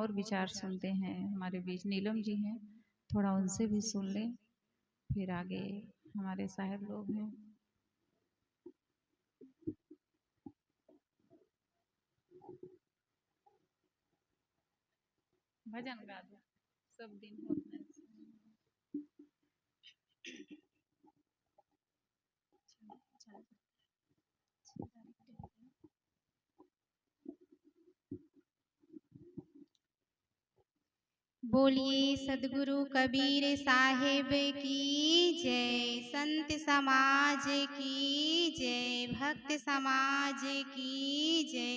और विचार सुनते हैं। हमारे बीच नीलम जी हैं, थोड़ा उनसे भी सुन लें, फिर आगे हमारे साहब लोग हैं। भजन गा दो, सब दिन होत नहीं। बोलिए सदगुरु कबीर साहिब की जय, संत समाज की जय, भक्त समाज की जय,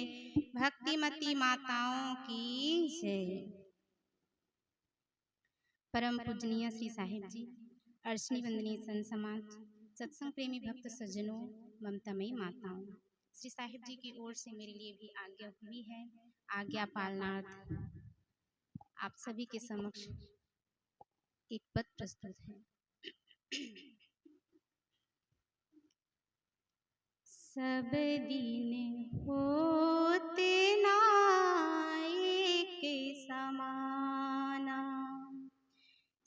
भक्तिमती माताओं की जय। परम पूजनीय श्री साहिब जी, अर्चनी वंदनीय संत समाज, सत्संग प्रेमी भक्त सज्जनों, ममतामयी माताओं, श्री साहिब जी की ओर से मेरे लिए भी आज्ञा हुई है। आज्ञा पालनार्थ आप सभी के समक्ष एक पद प्रस्तुत है। सब दिन होते ना एक समाना,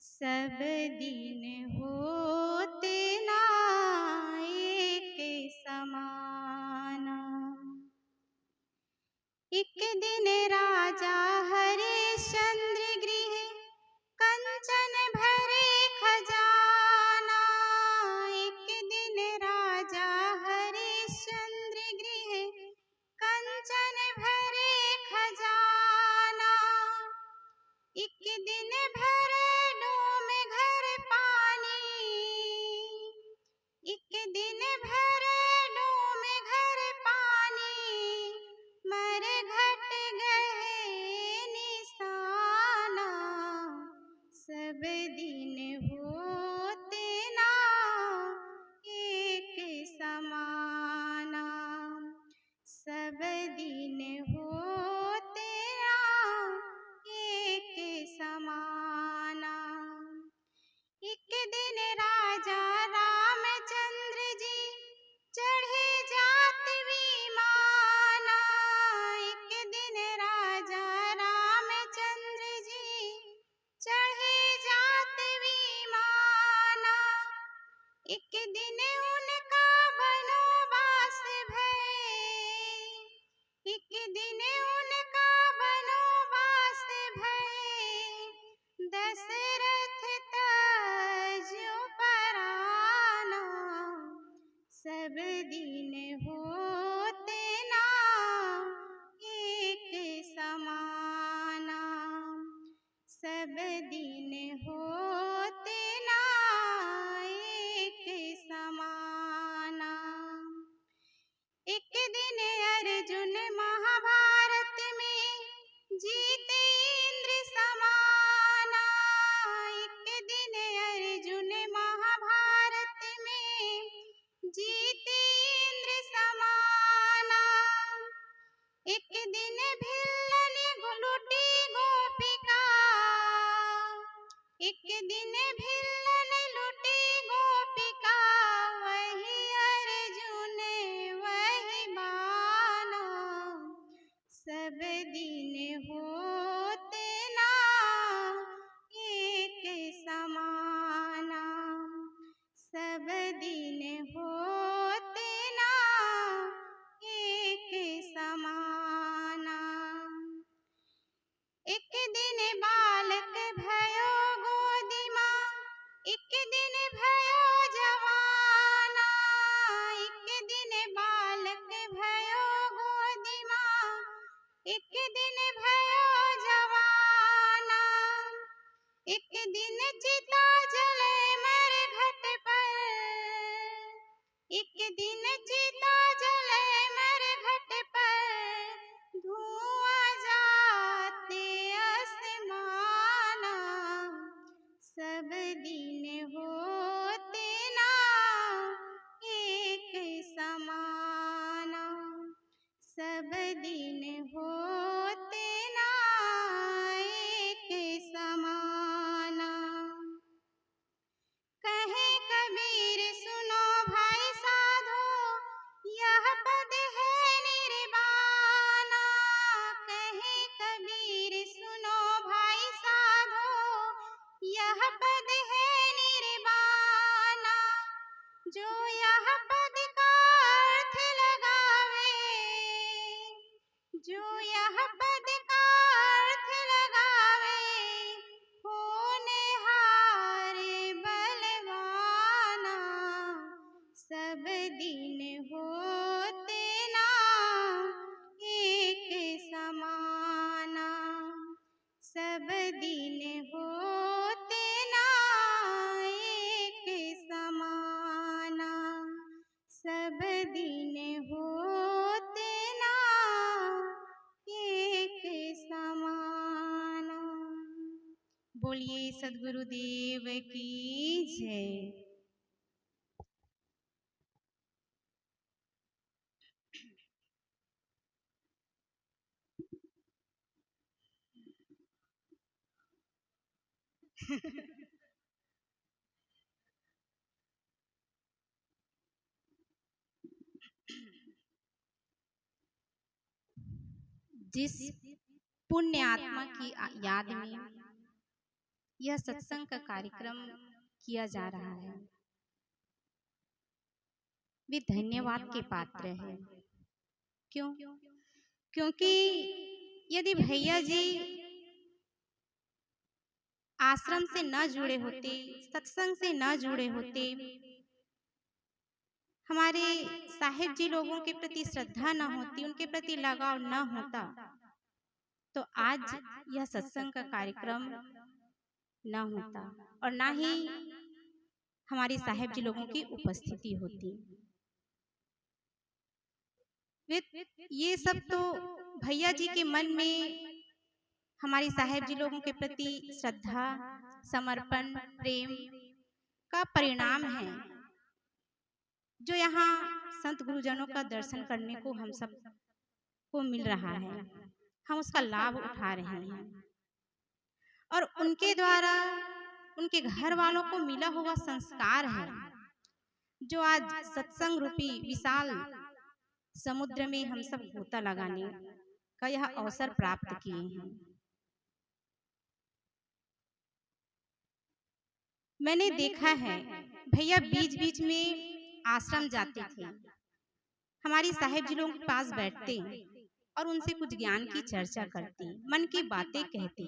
सब दिन होते ना एक समाना। एक दिन राजा हरिश्चंद्र गृह कंचन भरे खजाना, एक दिन राजा हरिश्चंद्र गृह कंचन भरे खजाना। एक दिन भरे डोम घर पानी, एक दिन भरे डोम घर पानी, मर घट गए निशाना। सब दिन होते ना एक समाना, सब दिन होते ना एक समाना। एक दिन राजा रामचंद्र जी चढ़े जात विमाना, एक दिन राजा रामचंद्र जी चढ़े जात विमाना। एक दिन उनका वनवास भय, एक दिन उनका वनवास भय, दशरथ तजो पराना। सब दिन होते ना एक समाना, सब दिन होते ना एक समाना। एक दिन अर्जुन महाभारत में जीते इंद्र समाना, एक दिन अर्जुन महाभारत में जीते इंद्र समाना। एक दिन भिल्लन लुटी गोपिका, एक दिन भिल्लन लुटी गोपिका, वही अर्जुन वही बाना। सब दिन होते ना एक समाना, सब दिन होते ना एक समाना। एक दिन बालक भयो गोदी माँ, एक दिन भयो जवाना, एक दिन बालक भयो गोदी माँ, एक दिन भयो जवाना। एक दिन चिता जले मर घट पर, एक दिन चिता जले मर घट पर, धुआं जाते आसमाना। सब दिन होते ना एक समाना, सब दिन होते ना एक समाना। कहे कबीर सुनो भाई साधो, यह पद है निर्वाणा। कहे कबीर सुनो बोलिए सद्गुरुदेव की जय। जिस पुण्य आत्मा की याद में यह सत्संग का कार्यक्रम किया जा रहा है, वे धन्यवाद के पात्र है। क्यों? क्योंकि यदि भैया जी आश्रम से न जुड़े होते, सत्संग से न जुड़े होते, हमारे साहिब जी लोगों के प्रति श्रद्धा न होती, उनके प्रति लगाव न होता, तो आज यह सत्संग का कार्यक्रम न होता और ना ही हमारे साहिब जी लोगों की उपस्थिति होती। ये सब तो भैया जी के मन में हमारे साहिब जी लोगों के प्रति श्रद्धा, समर्पण, प्रेम का परिणाम है, जो यहाँ संत गुरुजनों का दर्शन करने को हम सब को मिल रहा है। हम उसका लाभ उठा रहे हैं और उनके द्वारा उनके घर वालों को मिला हुआ संस्कार है, जो आज सत्संग रूपी विशाल समुद्र में हम सब गोता लगाने का यह अवसर प्राप्त किए हैं। मैंने देखा है भैया बीच बीच में आश्रम जाते थे, हमारी साहिब जी लोगों के पास बैठते और उनसे कुछ ज्ञान की चर्चा करते, मन की बातें कहते।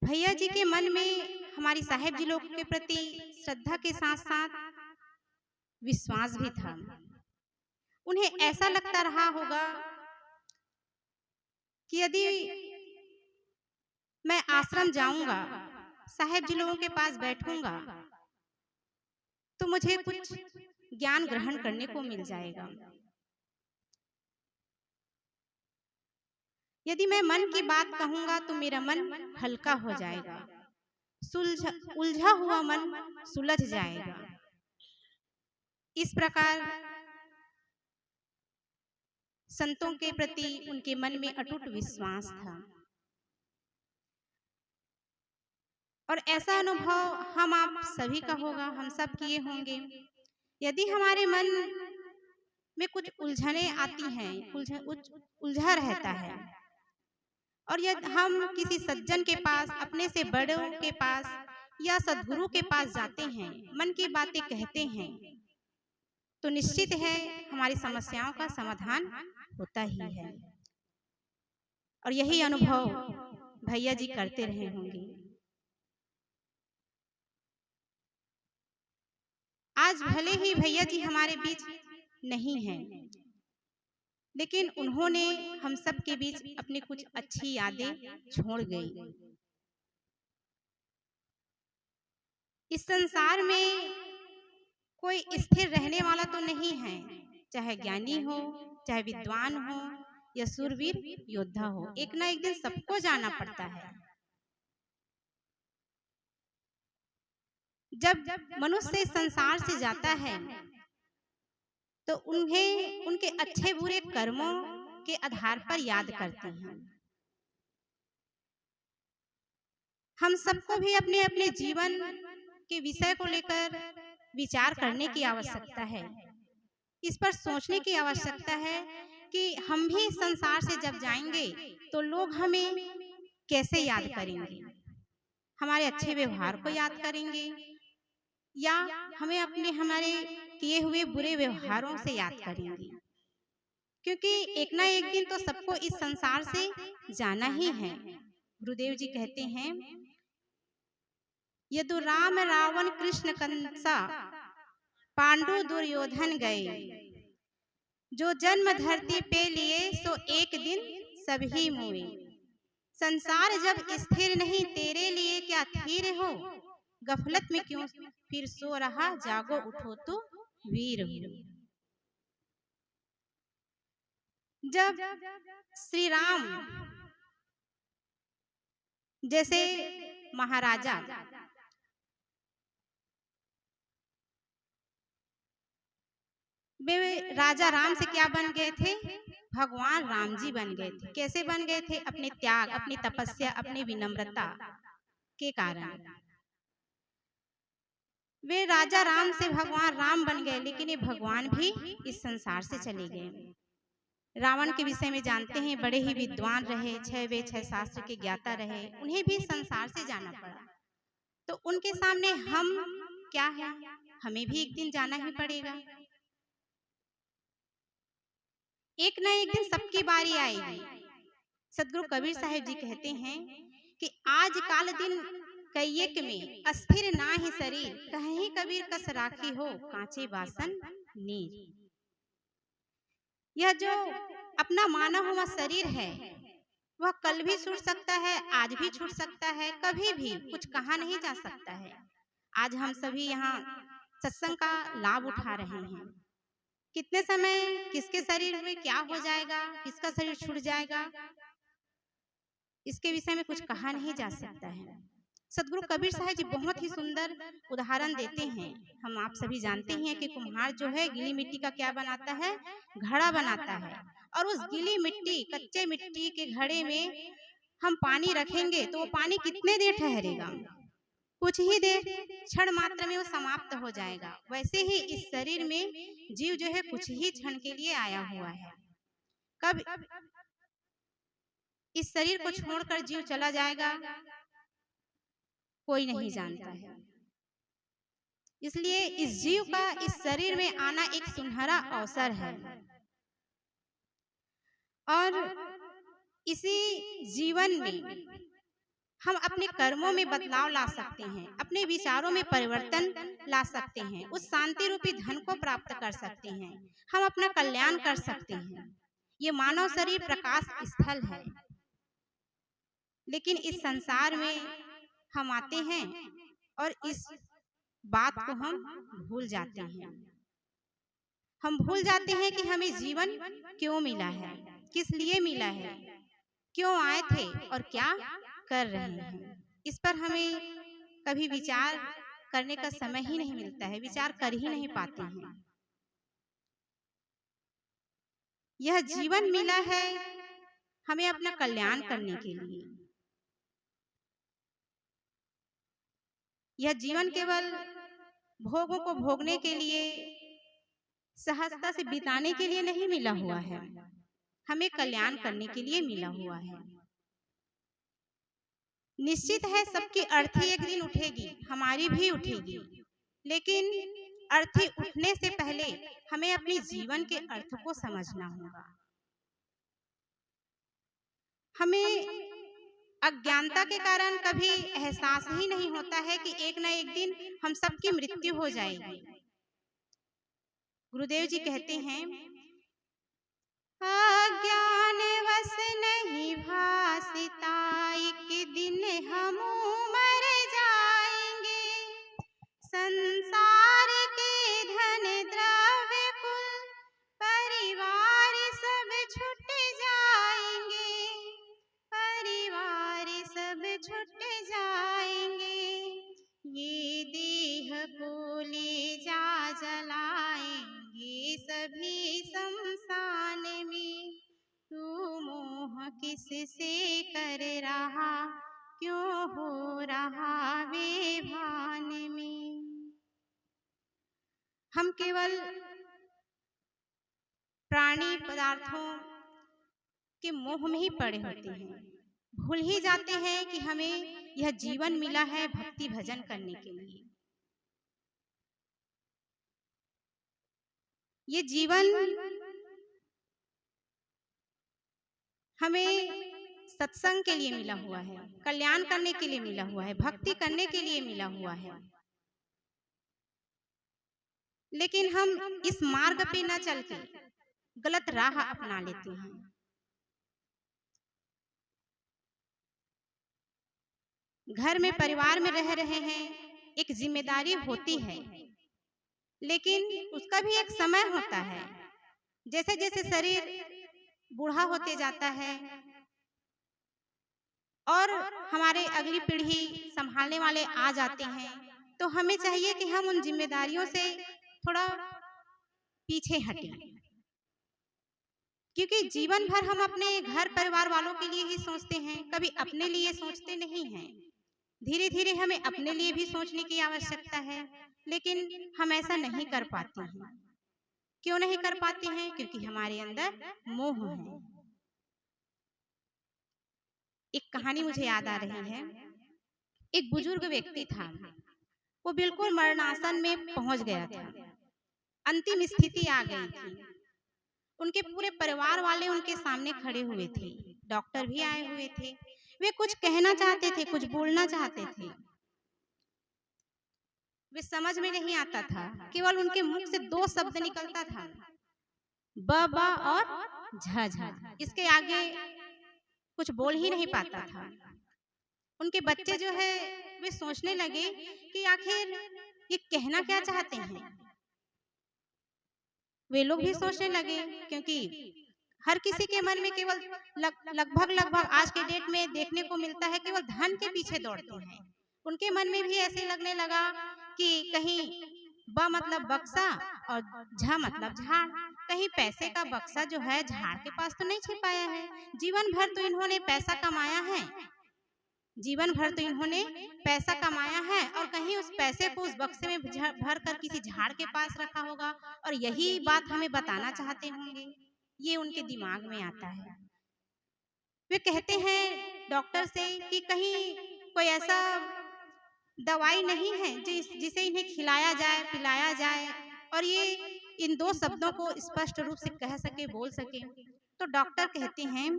भैया जी के मन में हमारी साहिब जी लोगों के प्रति श्रद्धा के साथ साथ विश्वास भी था। उन्हें ऐसा लगता रहा होगा कि यदि मैं आश्रम जाऊंगा, साहिब जी लोगों के पास बैठूंगा, तो मुझे कुछ ज्ञान ग्रहण करने को मिल जाएगा। यदि मैं मन की बात कहूंगा तो मेरा मन हल्का हो जाएगा, उलझा हुआ मन सुलझ जाएगा। इस प्रकार संतों के प्रति उनके मन में अटूट विश्वास था और ऐसा अनुभव हम आप सभी का होगा, हम सब किए होंगे। यदि हमारे मन में कुछ उलझने आती हैं, उलझा रहता है और यदि हम किसी सज्जन के पास, अपने से बड़ों के पास या सद्गुरु के पास जाते हैं, मन की बातें कहते हैं, तो निश्चित है हमारी समस्याओं का समाधान होता ही है। और यही अनुभव भैया जी करते रहे होंगे। आज भले ही भैया जी हमारे बीच नहीं हैं, लेकिन उन्होंने हम सब के बीच अपनी कुछ अच्छी यादें छोड़ गई। इस संसार में कोई स्थिर रहने वाला तो नहीं है, चाहे ज्ञानी हो, चाहे विद्वान हो या शूरवीर योद्धा हो, एक ना एक दिन सबको जाना पड़ता है। जब मनुष्य संसार से जाता है तो उन्हें उनके अच्छे बुरे कर्मों के आधार पर याद करते हैं। हम सबको भी अपने अपने जीवन के विषय को लेकर विचार करने की आवश्यकता है, इस पर सोचने की आवश्यकता है कि हम भी संसार से जब जाएंगे तो लोग हमें कैसे याद करेंगे, हमारे अच्छे व्यवहार को याद करेंगे या हमें अपने हमारे किए हुए बुरे व्यवहारों से याद करेंगे। क्योंकि एक ना एक दिन तो सबको इस संसार से जाना ही है। गुरुदेव जी कहते हैं, यदु राम रावण कृष्ण कंसा पांडु दुर्योधन गए, जो जन्म धरती पे लिए सो एक दिन सभी मुए। संसार जब स्थिर नहीं तेरे लिए क्या थीर हो, गफलत में क्यों फिर सो रहा, जागो उठो तो वीर हो। जब श्री राम जैसे महाराजा वे राजा राम से क्या बन गए थे? भगवान राम जी बन गए थे। कैसे बन गए थे? अपने त्याग, अपनी तपस्या, अपनी विनम्रता के कारण वे राजा राम से भगवान राम बन गए। लेकिन ये भगवान भी इस संसार से चले गए। रावण के विषय में जानते हैं, बड़े ही विद्वान रहे, 6 वेद 6 शास्त्र के ज्ञाता रहे, उन्हें भी संसार से जाना पड़ा। तो उनके सामने हम क्या है? हमें भी एक दिन जाना ही पड़ेगा। एक न एक दिन सबकी बारी आएगी। सदगुरु कबीर साहिब जी कहते हैं कि आज काल दिन कैयक में अस्थिर ना ही शरीर, कहीं कबीर कस राखी हो कांचे बासन नीर। यह जो अपना माना हुआ शरीर है वह कल भी छूट सकता है, आज भी छूट सकता है, कभी भी कुछ कहा नहीं जा सकता है। आज हम सभी यहाँ सत्संग का लाभ उठा रहे हैं। कितने समय किसके शरीर में क्या हो जाएगा, किसका शरीर छूट जाएगा, इसके विषय में कुछ कहा नहीं जा सकता है। सदगुरु कबीर साहब जी बहुत ही सुंदर उदाहरण देते हैं। हम आप सभी जानते हैं कि कुम्हार जो है गीली मिट्टी का क्या बनाता है? घड़ा बनाता है। और उस गीली मिट्टी, कच्चे मिट्टी के घड़े में हम पानी रखेंगे तो वो पानी कितने देर ठहरेगा? कुछ ही देर, क्षण मात्र में वो समाप्त हो जाएगा। वैसे ही इस शरीर में जीव जो है कुछ ही क्षण के लिए आया हुआ है। कब इस शरीर को छोड़कर जीव चला जाएगा कोई नहीं जानता है। इसलिए इस जीव का इस शरीर में आना एक सुनहरा अवसर है और इसी जीवन में हम अपने कर्मों में बदलाव ला सकते हैं, अपने विचारों में परिवर्तन ला सकते हैं, उस शांति रूपी धन को प्राप्त कर सकते हैं, हम अपना कल्याण कर सकते हैं। ये मानव शरीर प्रकाश स्थल है, लेकिन इस संसार में हम आते हैं और इस बात को हम भूल जाते हैं। हम भूल जाते हैं कि हमें जीवन क्यों मिला है, किस लिए मिला है, क्यों आए थे और क्या कर रहे हैं। इस पर हमें कभी विचार करने का समय ही नहीं मिलता है, विचार कर ही नहीं पाते हैं। यह जीवन मिला है हमें अपना कल्याण करने के लिए। यह जीवन केवल भोगों को भोगने के लिए, सहजता से बिताने के लिए नहीं मिला हुआ है, हमें कल्याण करने के लिए मिला हुआ है। निश्चित है सबकी अर्थी एक दिन उठेगी, हमारी भी उठेगी, लेकिन अर्थी उठने से पहले हमें अपने जीवन के अर्थ को समझना होगा। हमें अज्ञानता के कारण कभी एहसास ही नहीं होता है कि एक न एक दिन हम सबकी मृत्यु हो जाएगी। गुरुदेव जी कहते हैं, अज्ञान वश नहीं भासिता, एक दिन हम मर जाएंगे। संसार के धन द्रव्य कुल परिवार सब छूट जाएंगे, परिवार सब छूट जाएंगे। ये देह को ले जा जलाएंगे सभी शमशान में। तू मोह किस से कर रहा, क्यों हो रहा वे भान में। हम केवल प्राणी पदार्थों के मोह में ही पड़े होते हैं, भूल ही जाते हैं कि हमें यह जीवन मिला है भक्ति भजन करने के लिए। ये जीवन हमें सत्संग के लिए मिला हुआ है, कल्याण करने के लिए मिला हुआ है, भक्ति करने के लिए मिला हुआ है। लेकिन हम इस मार्ग पे न चल के गलत राह अपना लेते हैं। घर में परिवार में रह रहे हैं, एक जिम्मेदारी होती है, लेकिन उसका भी एक समय होता है। जैसे जैसे शरीर बूढ़ा होते जाता है, और हमारे अगली पीढ़ी संभालने वाले आ जाते हैं, तो हमें चाहिए कि हम उन जिम्मेदारियों से थोड़ा पीछे हटें, क्योंकि जीवन भर हम अपने घर परिवार वालों के लिए ही सोचते हैं, कभी अपने लिए सोचते नहीं हैं। धीरे धीरे हमें अपने लिए भी सोचने की आवश्यकता है, लेकिन हम ऐसा नहीं कर पाते हैं। क्यों नहीं कर पाते हैं? क्योंकि हमारे अंदर मोह है। एक कहानी मुझे याद आ रही है। एक बुजुर्ग व्यक्ति था, वो बिल्कुल मरणासन में पहुंच गया था, अंतिम स्थिति आ गई थी। उनके पूरे परिवार वाले उनके सामने खड़े हुए थे, डॉक्टर भी आए हुए थे। वे कुछ कहना चाहते थे, कुछ बोलना चाहते थे, वे समझ में नहीं आता था। केवल उनके मुख से दो शब्द निकलता था, ब ब और झ झ। इसके आगे कुछ बोल ही नहीं पाता था। उनके बच्चे जो है वे सोचने लगे कि आखिर ये कहना क्या चाहते हैं। वे लोग भी सोचने लगे, क्योंकि हर किसी के मन में केवल लगभग आज के डेट में देखने को मिलता है, केवल धन के पीछे दौड़ते हैं। उनके मन में भी ऐसे लगने लगा कि कहीं ब मतलब बक्सा और झ मतलब झाड़, कहीं पैसे का बक्सा जो है झाड़ के पास तो नहीं छिपाया है। जीवन भर तो इन्होंने पैसा कमाया है, जीवन भर तो इन्होंने पैसा कमाया है, और कहीं उस पैसे को उस बक्से में भर कर किसी झाड़ के पास रखा होगा, और यही बात हमें बताना चाहते होंगे। ये उनके दिमाग में आता है। वे कहते हैं डॉक्टर से कि कहीं कोई ऐसा दवाई नहीं है जिसे इन्हें खिलाया जाए, पिलाया जाए, और ये इन दो शब्दों को स्पष्ट रूप से कह सके, बोल सके। तो डॉक्टर कहते हैं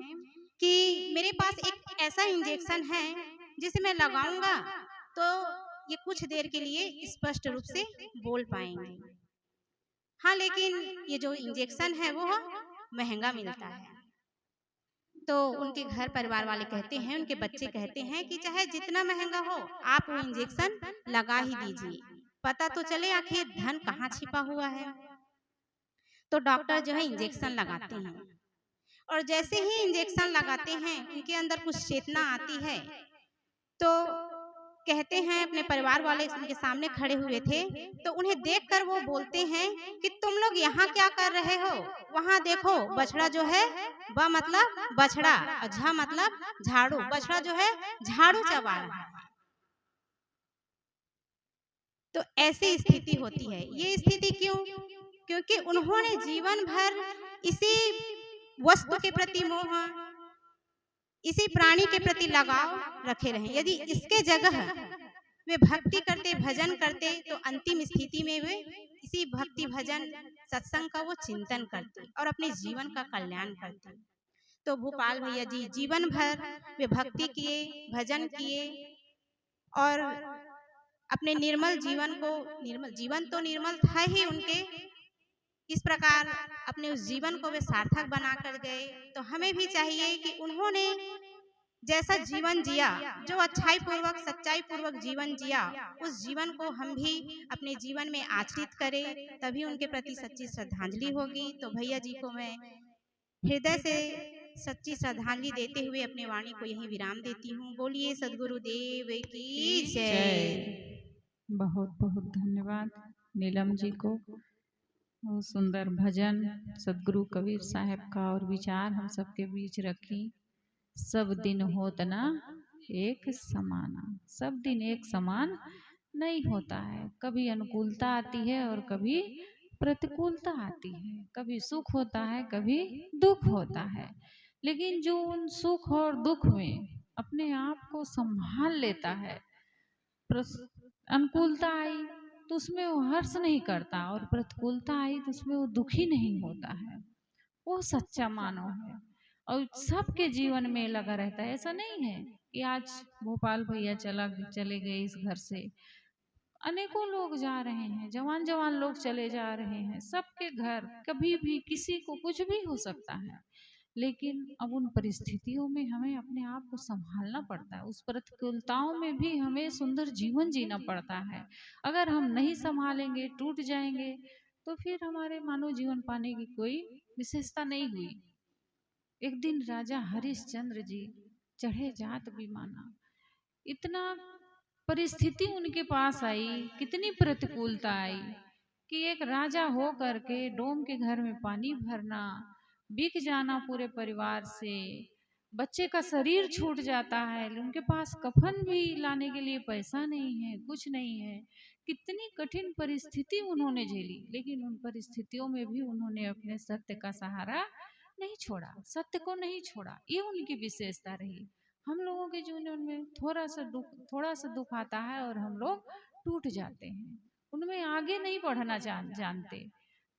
कि मेरे पास एक ऐसा इंजेक्शन है जिसे मैं लगाऊंगा तो ये कुछ देर के लिए स्पष्ट रूप से बोल पाएंगे। हाँ, लेकिन ये जो इंजेक्शन है वो महंगा मिलता है। तो उनके घर परिवार वाले कहते हैं, उनके बच्चे कहते हैं कि चाहे जितना महंगा हो आप वो इंजेक्शन लगा ही दीजिए, पता तो चले आखिर धन कहाँ छिपा हुआ है। तो डॉक्टर जो है इंजेक्शन लगाते हैं, और जैसे ही इंजेक्शन लगाते हैं उनके अंदर कुछ चेतना आती है। तो कहते हैं, अपने परिवार वाले उनके सामने खड़े हुए थे, तो उन्हें देखकर वो बोलते हैं कि तुम लोग यहाँ क्या कर रहे हो? वहाँ देखो, बछड़ा जो है, ब मतलब बछड़ा और झ मतलब झाड़ू, बछड़ा जो है झाड़ू चबा रहा है। तो ऐसी स्थिति होती है। ये स्थिति क्यों? क्योंकि उन्होंने जीवन भर इसी वस्तु के प्रति मोह, इसी प्राणी के प्रति लगाव रखे रहे। यदि इसके जगह वे भक्ति करते, भजन करते, तो अंतिम स्थिति में वे इसी भक्ति भजन सत्संग का वो चिंतन करते और अपने जीवन का कल्याण करते। तो भोपाल भैया जी जीवन भर वे भक्ति किए, भजन किए, और अपने निर्मल जीवन को, निर्मल जीवन तो निर्मल था ही उनके, इस प्रकार अपने उस जीवन को वे सार्थक बना कर गए। तो हमें भी चाहिए कि उन्होंने जैसा जीवन जिया, जो अच्छाई पूर्वक सच्चाई पूर्वक जीवन जिया, उस जीवन को हम भी अपने जीवन में आचरित करें, तभी उनके प्रति सच्ची श्रद्धांजलि होगी। तो भैया जी को मैं हृदय से सच्ची श्रद्धांजलि देते हुए अपने वाणी को यहीं विराम देती हूँ। बोलिए सद्गुरु देव की जय। बहुत बहुत धन्यवाद नीलम जी को। बहुत सुंदर भजन सदगुरु कबीर साहब का और विचार हम सबके बीच रखी। सब दिन होत ना एक समाना, सब दिन एक समान नहीं होता है। कभी अनुकूलता आती है और कभी प्रतिकूलता आती है, कभी सुख होता है, कभी दुख होता है। लेकिन जो उन सुख और दुख में अपने आप को संभाल लेता है, अनुकूलता आई तो उसमें वो हर्ष नहीं करता, और प्रतिकूलता आई तो उसमें वो दुखी नहीं होता है, वो सच्चा मानव है और सबके जीवन में लगा रहता है। ऐसा नहीं है कि आज भोपाल भैया चले गए इस घर से, अनेकों लोग जा रहे हैं, जवान जवान लोग चले जा रहे हैं। सबके घर कभी भी किसी को कुछ भी हो सकता है, लेकिन अब उन परिस्थितियों में हमें अपने आप को संभालना पड़ता है। उस प्रतिकूलताओं में भी हमें सुंदर जीवन जीना पड़ता है। अगर हम नहीं संभालेंगे, टूट जाएंगे, तो फिर हमारे मानव जीवन पाने की कोई विशेषता नहीं हुई। एक दिन राजा हरिश्चंद्र जी चढ़े जात भी माना। इतना परिस्थिति उनके पास आई, कितनी प्रतिकूलता आई कि एक राजा हो करके डोम के घर में पानी भरना, बिक जाना पूरे परिवार से, बच्चे का शरीर छूट जाता है, उनके पास कफन भी लाने के लिए पैसा नहीं है, कुछ नहीं है। कितनी कठिन परिस्थिति उन्होंने झेली, लेकिन उन परिस्थितियों में भी उन्होंने अपने सत्य का सहारा नहीं छोड़ा, सत्य को नहीं छोड़ा। ये उनकी विशेषता रही। हम लोगों के जीवन में थोड़ा सा दुख आता है और हम लोग टूट जाते हैं, उनमें आगे नहीं बढ़ना जानते।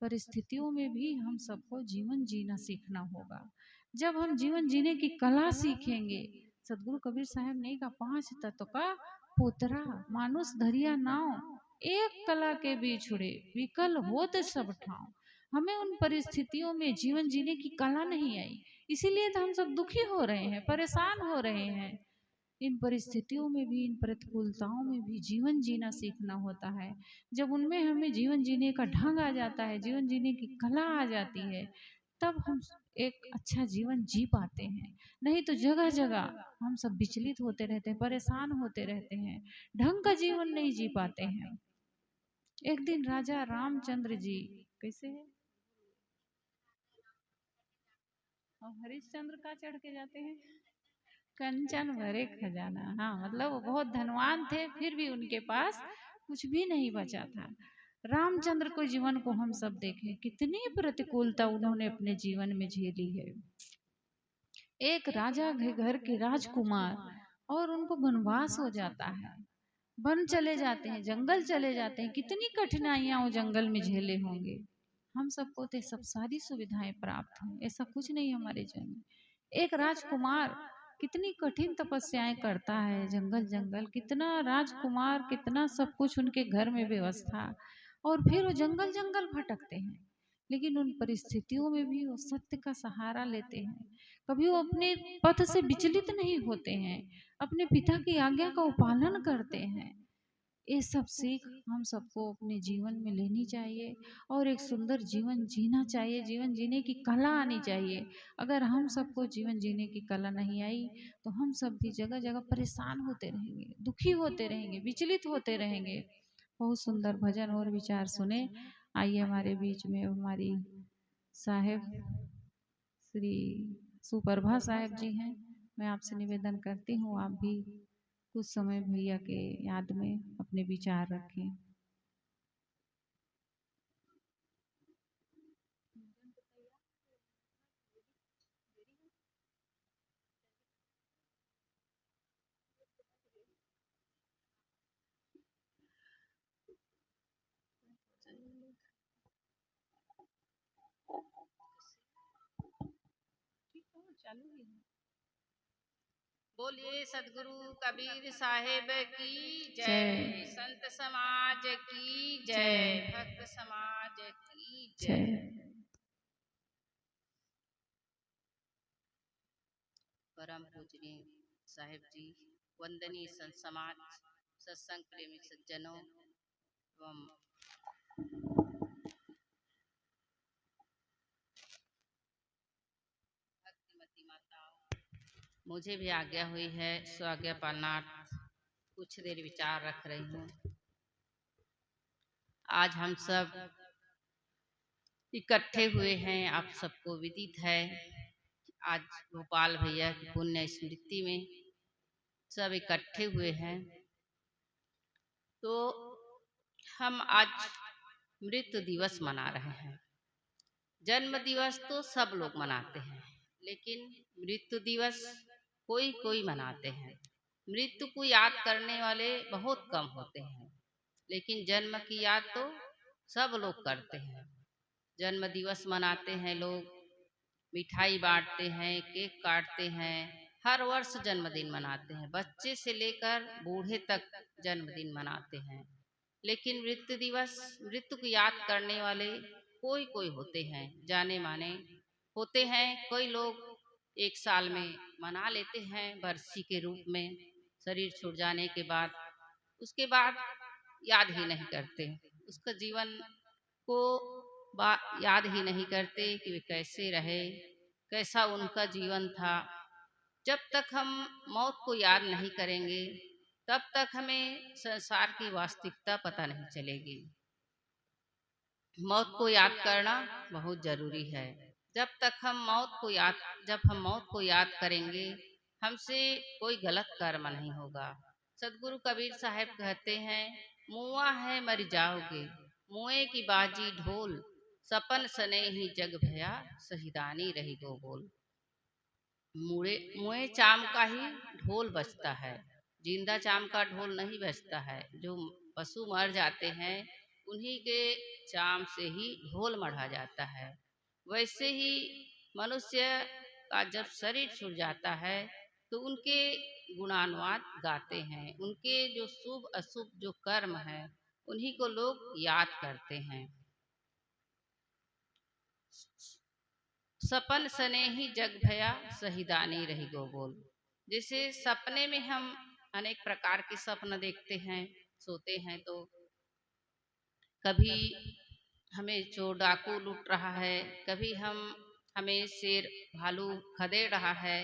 परिस्थितियों में भी हम सबको जीवन जीना सीखना होगा। जब हम जीवन जीने की कला सीखेंगे, सदगुरु कबीर साहब ने कहा, 5 तत्व का पोतरा मानुष धरिया नाव, एक कला के बीच उड़े विकल होत सब ठाव। हमें उन परिस्थितियों में जीवन जीने की कला नहीं आई, इसीलिए तो हम सब दुखी हो रहे हैं, परेशान हो रहे हैं। इन परिस्थितियों में भी, इन प्रतिकूलताओं में भी जीवन जीना सीखना होता है। जब उनमें हमें जीवन जीने का ढंग आ जाता है, जीवन जीने की कला आ जाती है, तब हम एक अच्छा जीवन जी पाते हैं। नहीं तो जगह जगह हम सब विचलित होते रहते हैं, परेशान होते रहते हैं, ढंग का जीवन नहीं जी पाते हैं। एक दिन राजा रामचंद्र जी, कैसे है, और हरिश्चंद्र का चढ़ के जाते हैं, कंचन भरे खजाना। हाँ, मतलब वो बहुत धनवान थे, फिर भी उनके पास कुछ भी नहीं बचा था। रामचंद्र को जीवन को हम सब देखें, कितनी प्रतिकूलता उन्होंने अपने जीवन में झेली है। एक राजा के घर के राजकुमार, और उनको वनवास हो जाता है, वन चले जाते हैं, जंगल चले जाते हैं, कितनी कठिनाइयां वो जंगल में झेले होंगे। हम सबको तो सब सारी सुविधाएं प्राप्त हैं, ऐसा कुछ नहीं हमारे जीवन में। एक राजकुमार कितनी कठिन तपस्याएं करता है, जंगल जंगल, कितना राजकुमार, कितना सब कुछ उनके घर में व्यवस्था, और फिर वो जंगल जंगल भटकते हैं। लेकिन उन परिस्थितियों में भी वो सत्य का सहारा लेते हैं, कभी वो अपने पथ से विचलित नहीं होते हैं, अपने पिता की आज्ञा का पालन करते हैं। ये सब सीख हम सबको अपने जीवन में लेनी चाहिए, और एक सुंदर जीवन जीना चाहिए, जीवन जीने की कला आनी चाहिए। अगर हम सबको जीवन जीने की कला नहीं आई, तो हम सब भी जगह जगह परेशान होते रहेंगे, दुखी होते रहेंगे, विचलित होते रहेंगे। बहुत सुंदर भजन और विचार सुने। आइए हमारे बीच में हमारी साहेब श्री सुप्रभा साहेब जी हैं। मैं आपसे निवेदन करती हूँ, आप भी कुछ समय भैया के याद में अपने विचार रखें। चालू ही है। बोलिए सदगुरु कबीर साहेब की जय, जय। संत समाज की जय, जय। भक्त समाज की जय। जय। परम पूजनीय साहेब जी, वंदनीय संत समाज, सत्संग प्रेमी सज्जनों एवं भक्तिमती माताओं, मुझे भी आज्ञा हुई है स्वाज्ञा पालनार्थ कुछ देर विचार रख रही हूँ। आज हम सब इकट्ठे हुए हैं, आप सबको विदित है, आज गोपाल भैया की पुण्य स्मृति में सब इकट्ठे हुए हैं। तो हम आज मृत्यु दिवस मना रहे हैं। जन्म दिवस तो सब लोग मनाते हैं, लेकिन मृत्यु दिवस कोई कोई मनाते हैं। मृत्यु को याद करने वाले बहुत कम होते हैं, लेकिन जन्म की याद तो सब लोग करते हैं। जन्म दिवस मनाते हैं लोग, मिठाई बांटते हैं, केक काटते हैं, हर वर्ष जन्मदिन मनाते हैं, बच्चे से लेकर बूढ़े तक जन्मदिन मनाते हैं। लेकिन मृत्यु दिवस, मृत्यु को याद करने वाले कोई कोई होते हैं, जाने माने होते हैं। कोई लोग एक साल में मना लेते हैं बरसी के रूप में, शरीर छूट जाने के बाद, उसके बाद याद ही नहीं करते, उसका जीवन को याद ही नहीं करते कि वे कैसे रहे, कैसा उनका जीवन था। जब तक हम मौत को याद नहीं करेंगे तब तक हमें संसार की वास्तविकता पता नहीं चलेगी। मौत को याद करना बहुत जरूरी है। जब हम मौत को याद करेंगे हमसे कोई गलत कर्म नहीं होगा। सदगुरु कबीर साहब कहते हैं, मुआ है मर जाओगे, मुए की बाजी ढोल, सपन सने ही जग भया, शहीदानी रही गो बोल। मुए मुए चाम का ही ढोल बजता है, जिंदा चाम का ढोल नहीं बजता है। जो पशु मर जाते हैं उन्हीं के चाम से ही ढोल मढ़ा जाता है। वैसे ही मनुष्य का जब शरीर छूट जाता है तो उनके गुणानुवाद गाते हैं, उनके जो शुभ अशुभ जो कर्म है उन्हीं को लोग याद करते हैं। सपन सने ही जग भया, शहीदानी रही गो बोल। जैसे सपने में हम अनेक प्रकार के सपन देखते हैं, सोते हैं तो कभी हमें चोर डाकू लूट रहा है, कभी हमें शेर भालू खदेड़ रहा है,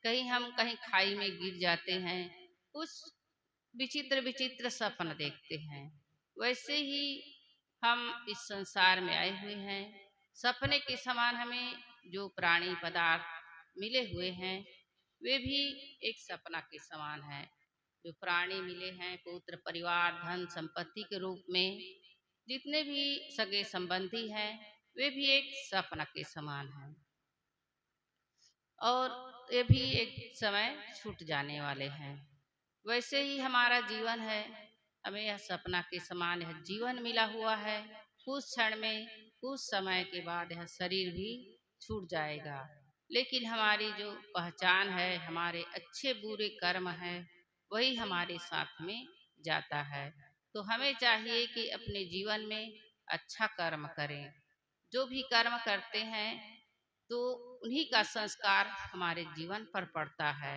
कहीं हम कहीं खाई में गिर जाते हैं। कुछ विचित्र विचित्र सपन देखते हैं। वैसे ही हम इस संसार में आए हुए हैं। सपने के समान हमें जो प्राणी पदार्थ मिले हुए हैं वे भी एक सपना के समान है। जो प्राणी मिले हैं पुत्र परिवार धन संपत्ति के रूप में, जितने भी सगे संबंधी हैं वे भी एक सपना के समान हैं और ये भी एक समय छूट जाने वाले हैं। वैसे ही हमारा जीवन है, हमें यह सपना के समान यह जीवन मिला हुआ है। कुछ क्षण में कुछ समय के बाद यह शरीर भी छूट जाएगा, लेकिन हमारी जो पहचान है, हमारे अच्छे बुरे कर्म है, वही हमारे साथ में जाता है। तो हमें चाहिए कि अपने जीवन में अच्छा कर्म करें। जो भी कर्म करते हैं तो उन्हीं का संस्कार हमारे जीवन पर पड़ता है।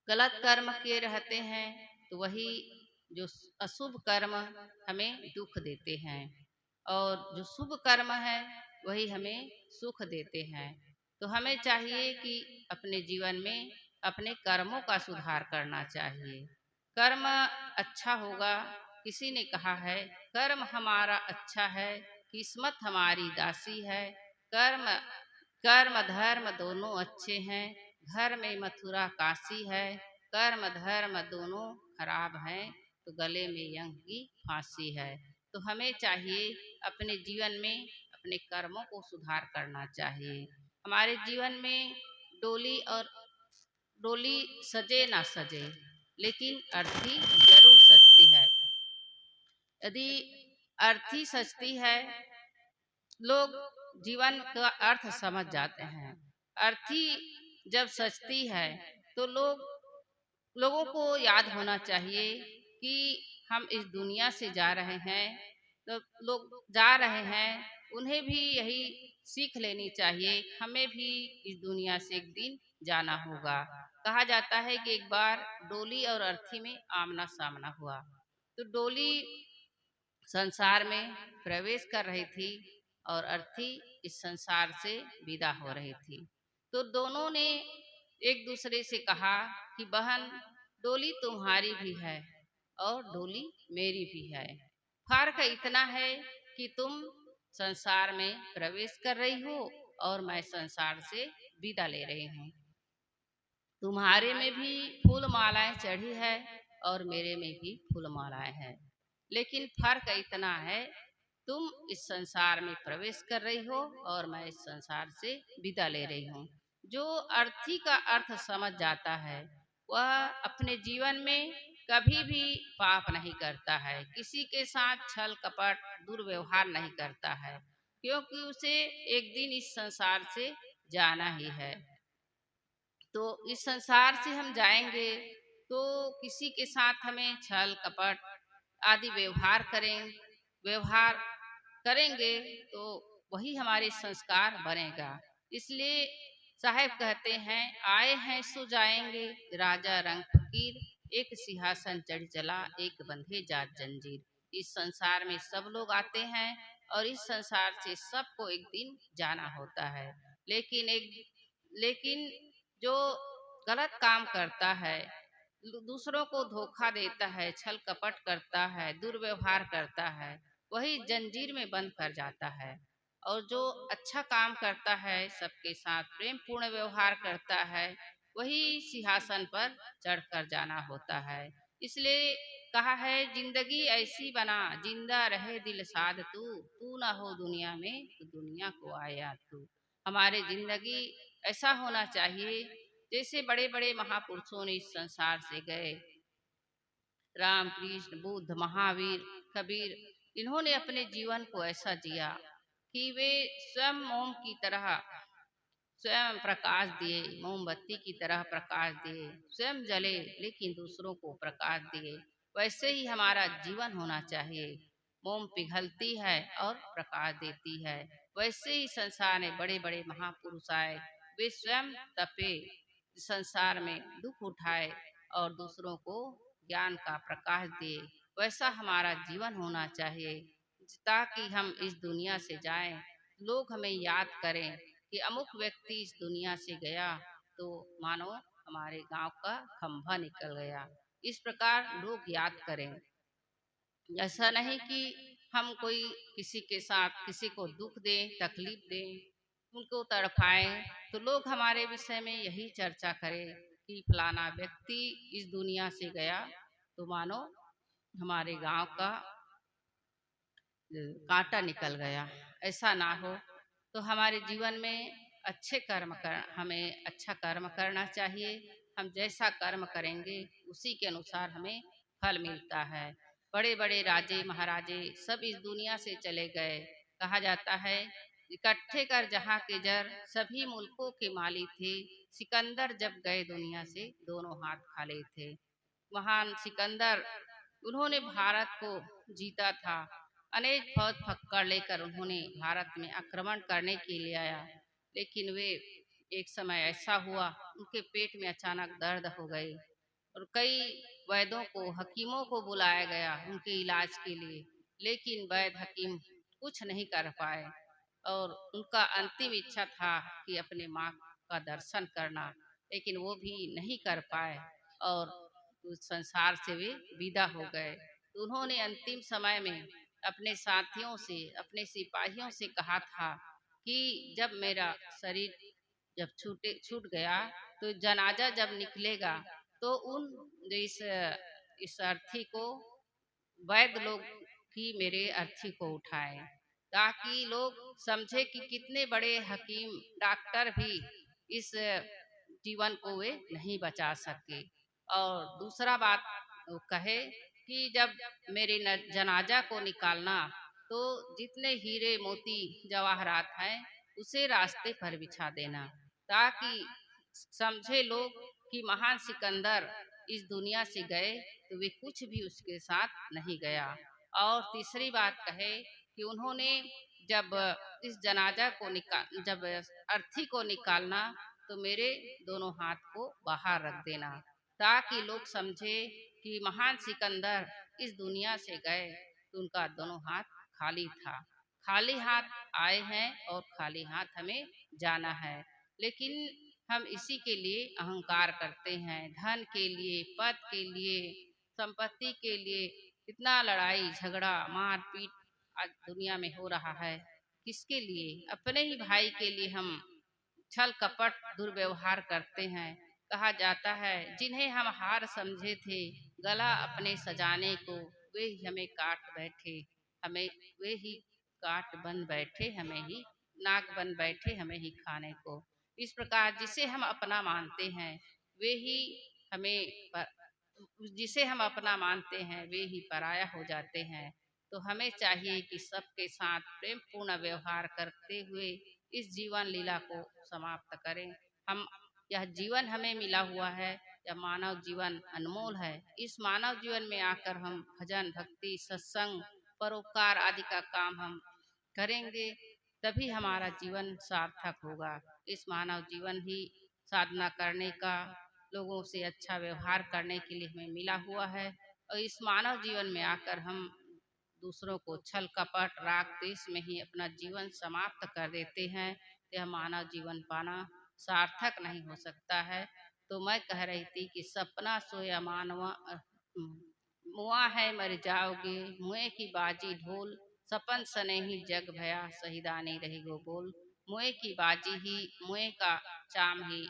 गलत कर्म किए रहते हैं तो वही जो अशुभ कर्म हमें दुख देते हैं और जो शुभ कर्म है वही हमें सुख देते हैं। तो हमें चाहिए कि अपने जीवन में अपने कर्मों का सुधार करना चाहिए। कर्म अच्छा होगा। किसी ने कहा है, कर्म हमारा अच्छा है, किस्मत हमारी दासी है। कर्म कर्म धर्म दोनों अच्छे हैं, घर में मथुरा काशी है। कर्म धर्म दोनों खराब हैं तो गले में यम की फांसी है। तो हमें चाहिए अपने जीवन में अपने कर्मों को सुधार करना चाहिए। हमारे जीवन में डोली सजे ना सजे लेकिन अर्थी जरूर सजती है। यदि अर्थी सजती है, लोग जीवन का अर्थ समझ जाते हैं। अर्थी जब सजती है तो लोगों को याद होना चाहिए कि हम इस दुनिया से जा रहे हैं। तो लोग जा रहे हैं, उन्हें भी यही सीख लेनी चाहिए, हमें भी इस दुनिया से एक दिन जाना होगा। कहा जाता है कि एक बार डोली और अर्थी में आमना सामना हुआ। तो डोली संसार में प्रवेश कर रही थी और अर्थी इस संसार से विदा हो रही थी। तो दोनों ने एक दूसरे से कहा कि बहन, डोली तुम्हारी भी है और डोली मेरी भी है। फर्क इतना है कि तुम संसार में प्रवेश कर रही हो और मैं संसार से विदा ले रही हूँ। तुम्हारे में भी फूल मालाएं चढ़ी है और मेरे में भी फूल मालाएं हैं, लेकिन फर्क इतना है, तुम इस संसार में प्रवेश कर रही हो और मैं इस संसार से विदा ले रही हूँ। जो अर्थी का अर्थ समझ जाता है वह अपने जीवन में कभी भी पाप नहीं करता है, किसी के साथ छल कपट दुर्व्यवहार नहीं करता है, क्योंकि उसे एक दिन इस संसार से जाना ही है। तो इस संसार से हम जाएंगे तो किसी के साथ हमें छल कपट आदि व्यवहार करेंगे तो वही हमारे संस्कार बनेगा। इसलिए साहेब कहते हैं, आए हैं सो जाएंगे, राजा रंग फकीर, एक सिंहासन चढ़ चला, एक बंधे जात जंजीर। इस संसार में सब लोग आते हैं और इस संसार से सबको एक दिन जाना होता है, लेकिन जो गलत काम करता है, दूसरों को धोखा देता है, छल कपट करता है, दुर्व्यवहार करता है, वही जंजीर में बंद कर जाता है। और जो अच्छा काम करता है, सबके साथ प्रेम पूर्ण व्यवहार करता है, वही सिंहासन पर चढ़कर जाना होता है। इसलिए कहा है, जिंदगी ऐसी बना जिंदा रहे दिल साध तू, तू ना हो दुनिया में तो दुनिया को आया तू। हमारे जिंदगी ऐसा होना चाहिए जैसे बड़े बड़े महापुरुषों ने इस संसार से गए, राम कृष्ण बुद्ध महावीर कबीर, इन्होंने अपने जीवन को ऐसा जिया कि वे स्वयं मोम की तरह स्वयं प्रकाश दिए, मोमबत्ती की तरह प्रकाश दिए, स्वयं जले लेकिन दूसरों को प्रकाश दिए। वैसे ही हमारा जीवन होना चाहिए। मोम पिघलती है और प्रकाश देती है। वैसे ही संसार में बड़े बड़े महापुरुष आए, वे स्वयं तपे, संसार में दुख उठाए और दूसरों को ज्ञान का प्रकाश दिए। वैसा हमारा जीवन होना चाहिए, ताकि हम इस दुनिया से जाएं, लोग हमें याद करें कि अमुक व्यक्ति इस दुनिया से गया तो मानो हमारे गांव का खंभा निकल गया। इस प्रकार लोग याद करें। ऐसा नहीं कि हम कोई किसी के साथ किसी को दुख दें, तकलीफ दें, उनको तड़पाएं, तो लोग हमारे विषय में यही चर्चा करें कि फलाना व्यक्ति इस दुनिया से गया तो मानो हमारे गांव का कांटा निकल गया। ऐसा ना हो। तो हमारे जीवन में हमें अच्छा कर्म करना चाहिए। हम जैसा कर्म करेंगे उसी के अनुसार हमें फल मिलता है। बड़े बड़े राजे महाराजे सब इस दुनिया से चले गए। कहा जाता है, इकट्ठे कर जहाँ के जर सभी मुल्कों के माली थे, सिकंदर जब गए दुनिया से दोनों हाथ खाली थे। महान सिकंदर, उन्होंने भारत को जीता था। अनेक फौज फक्कड़ लेकर उन्होंने भारत में आक्रमण करने के लिए आया, लेकिन वे एक समय ऐसा हुआ, उनके पेट में अचानक दर्द हो गई और कई वैद्यों को हकीमों को बुलाया गया उनके इलाज के लिए, लेकिन वैद्य हकीम कुछ नहीं कर पाए। और उनका अंतिम इच्छा था कि अपने माँ का दर्शन करना, लेकिन वो भी नहीं कर पाए और उस संसार से वे विदा हो गए। तो उन्होंने अंतिम समय में अपने साथियों से, अपने सिपाहियों से कहा था कि जब मेरा शरीर जब छूट गया तो जनाजा जब निकलेगा तो उन इस इस अर्थी को वैद्य लोग ही मेरे अर्थी को उठाए, ताकि लोग समझे कि कितने बड़े हकीम डॉक्टर भी इस जीवन को वे नहीं बचा सके। और दूसरा बात वो कहे कि जब मेरे जनाजा को निकालना तो जितने हीरे मोती जवाहरात हैं उसे रास्ते पर बिछा देना, ताकि समझे लोग कि महान सिकंदर इस दुनिया से गए तो वे कुछ भी उसके साथ नहीं गया। और तीसरी बात कहे कि उन्होंने जब इस जनाजा को जब अर्थी को निकालना तो मेरे दोनों हाथ को बाहर रख देना, ताकि लोग समझे कि महान सिकंदर इस दुनिया से गए तो उनका दोनों हाथ खाली था। खाली हाथ आए हैं और खाली हाथ हमें जाना है। लेकिन हम इसी के लिए अहंकार करते हैं, धन के लिए, पद के लिए, संपत्ति के लिए। इतना लड़ाई झगड़ा मारपीट आज दुनिया में हो रहा है, किसके लिए? अपने ही भाई के लिए हम छल कपट दुर्व्यवहार करते हैं। कहा जाता है, जिन्हें हम हार समझे थे गला अपने सजाने को, वे ही हमें काट बैठे, हमें वे ही काट बन बैठे, हमें ही नाक बन बैठे, हमें ही खाने को। इस प्रकार जिसे हम अपना मानते हैं वे ही हमें जिसे हम अपना मानते हैं वे ही पराया हो जाते हैं। तो हमें चाहिए कि सबके साथ प्रेम पूर्ण व्यवहार करते हुए इस जीवन लीला को समाप्त करें। हम यह जीवन हमें मिला हुआ है, यह मानव जीवन अनमोल है। इस मानव जीवन में आकर हम भजन भक्ति सत्संग परोपकार आदि का काम हम करेंगे, तभी हमारा जीवन सार्थक होगा। इस मानव जीवन ही साधना करने का, लोगों से अच्छा व्यवहार करने के लिए हमें मिला हुआ है। और इस मानव जीवन में आकर हम दूसरों को छल कपट राग द्वेष में ही अपना जीवन समाप्त कर देते हैं। यह मानव जीवन पाना सार्थक नहीं हो सकता है। तो मैं कह रही थी कि सपना सोया मानवा मुआ है मर जाओगे, मुए की बाजी ढोल, सपन सने ही जग भया, सहीदा नहीं रही गो बोल। मुए की बाजी ही, मुए का चाम ही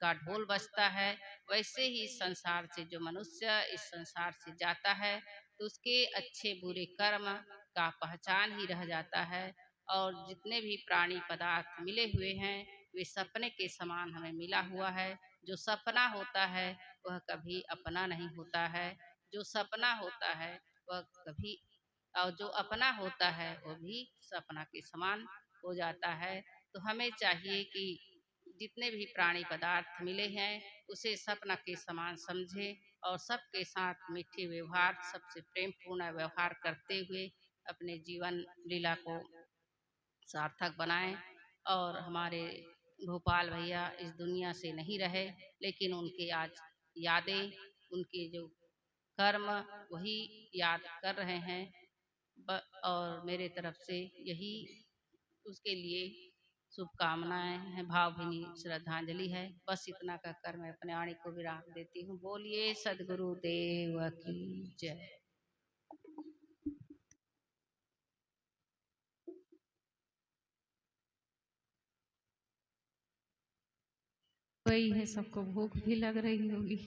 का ढोल बजता है। वैसे ही इस संसार से जो मनुष्य इस संसार से जाता है तो उसके अच्छे बुरे कर्म का पहचान ही रह जाता है। और जितने भी प्राणी पदार्थ मिले हुए हैं वे सपने के समान हमें मिला हुआ है। जो सपना होता है वह कभी अपना नहीं होता है, जो सपना होता है वह कभी, और जो अपना होता है वह भी सपना के समान हो जाता है। तो हमें चाहिए कि जितने भी प्राणी पदार्थ मिले हैं उसे सपना के समान समझे और सबके साथ मीठे व्यवहार, सबसे प्रेम पूर्ण व्यवहार करते हुए अपने जीवन लीला को सार्थक बनाएं। और हमारे भोपाल भैया इस दुनिया से नहीं रहे, लेकिन उनके आज यादें, उनके जो कर्म वही याद कर रहे हैं। और मेरे तरफ से यही उसके लिए शुभकामनाएं हैं, भावभीनी श्रद्धांजलि है। बस इतना कहकर मैं अपने वाणी को विराम देती हूँ। बोलिए सदगुरु देव की जय। वही है, सबको भूख भी लग रही होगी,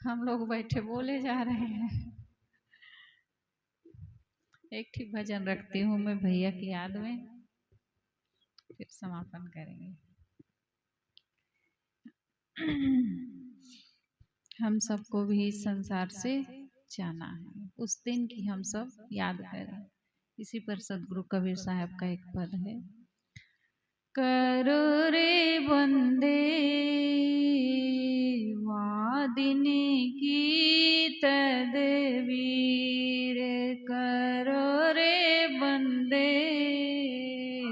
हम लोग बैठे बोले जा रहे हैं। एक ठीक भजन रखती हूँ मैं भैया की याद में, फिर समापन करेंगे। हम सबको भी इस संसार से जाना है, उस दिन की हम सब याद करें। इसी पर सदगुरु कबीर साहब का एक पद है, करो रे बंदे वादिन की तदबीर, करो रे बंदे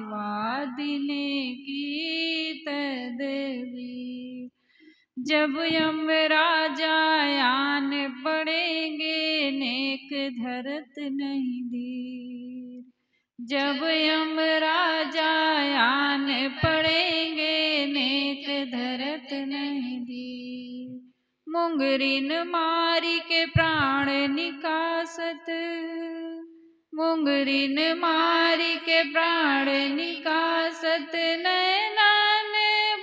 वादिन की तदबीर। जब यमराजा आन पड़ेंगे नेक धरत नहीं धीर, जब यमराजा आन पड़ेंगे नेक धरत नहीं धीर। मुंगरिन मारी के प्राण निकासत, मुंगरिन मारी के प्राण निकासत, नैनान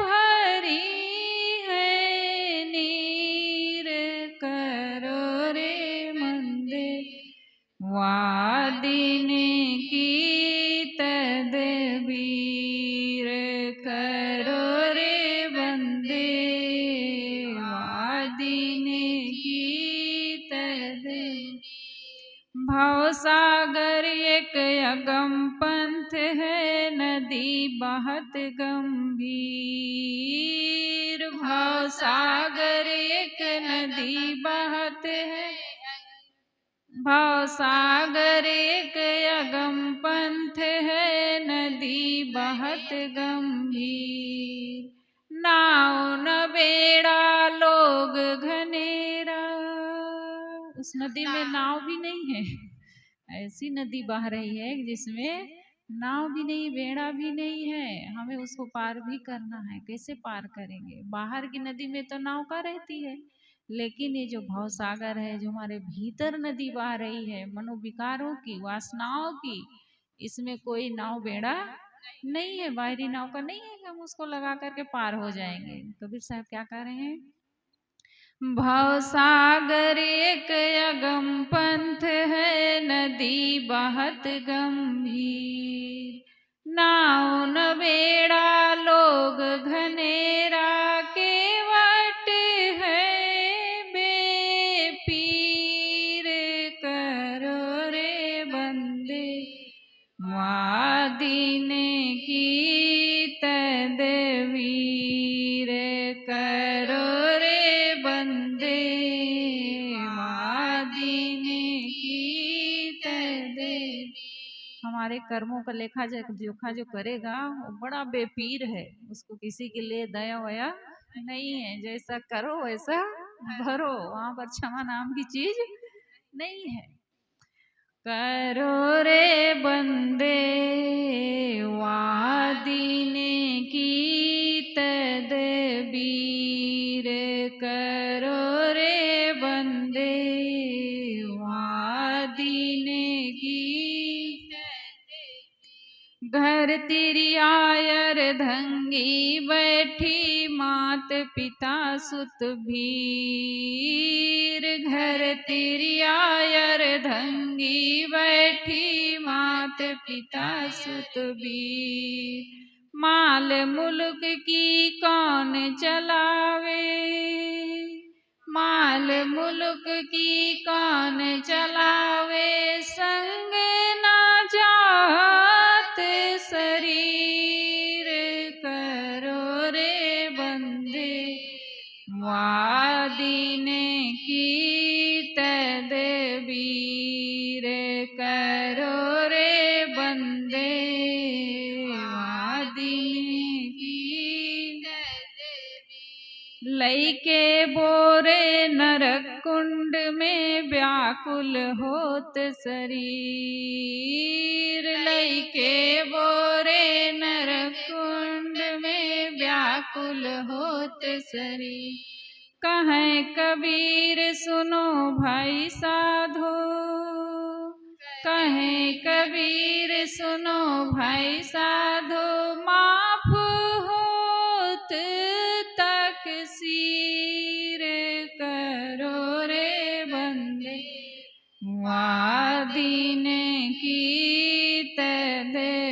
भरी है नीर, करो रे मंदे वादिन की तदबीर, करो रे बंदे वादिन की तदबीर। भवसागर एक अगम पंथ है, नदी बहत गंभीर, भवसागर एक नदी बहत है, भवसागर एक अगम पंथ है, नदी बहत गंभीर। नाव न बेड़ा लोग घनेरा, उस नदी में नाव भी नहीं है, ऐसी नदी बह रही है जिसमें नाव भी नहीं, बेड़ा भी नहीं है। हमें उसको पार भी करना है, कैसे पार करेंगे? बाहर की नदी में तो नाव का रहती है, लेकिन ये जो भवसागर है, जो हमारे भीतर नदी बह रही है मनोविकारों की, वासनाओं की, इसमें कोई नाव बेड़ा नहीं है, बाहरी नाव का नहीं है कि हम उसको लगा करके पार हो जाएंगे। कबीर साहब क्या कह रहे हैं, भवसागर एक अगम पंथ है, नदी बहत गंभीर। नाव न बेड़ा लोग घनेरा, केवट है बेपीर, करो रे बंदे वादिन की तदबीर, करो रे बंदे वादिन की तदबीर। हमारे कर्मों का लेखा जोखा जो करेगा वो बड़ा बेपीर है, उसको किसी के लिए दया वया नहीं है। जैसा करो वैसा भरो, वहां पर क्षमा नाम की चीज नहीं है। करो रे बंदे वादिन की तदबीर करो रे बंदे, वादीन की घर तेरी आयर धंगी बैठी, मात पिता सुत भीर। घर तेरी आयर धंगी बैठी, मात पिता सुत भीर। माल मुल्क की कौन चलावे, माल मुल्क की कौन चलावे, संग ना जात शरीर करो रे बंदे, वादीन की तदबीर करो रे बंदे, वादीन की लइके बोरे नरक कुंड में व्याकुल होत शरीर। लइके बोरे नरक कुंड में व्याकुल होत शरीर। कहें कबीर सुनो भाई साधो, कहें कबीर सुनो भाई साधो, माफ होत तकसीर करो रे बंदे, वादीन की तदबीर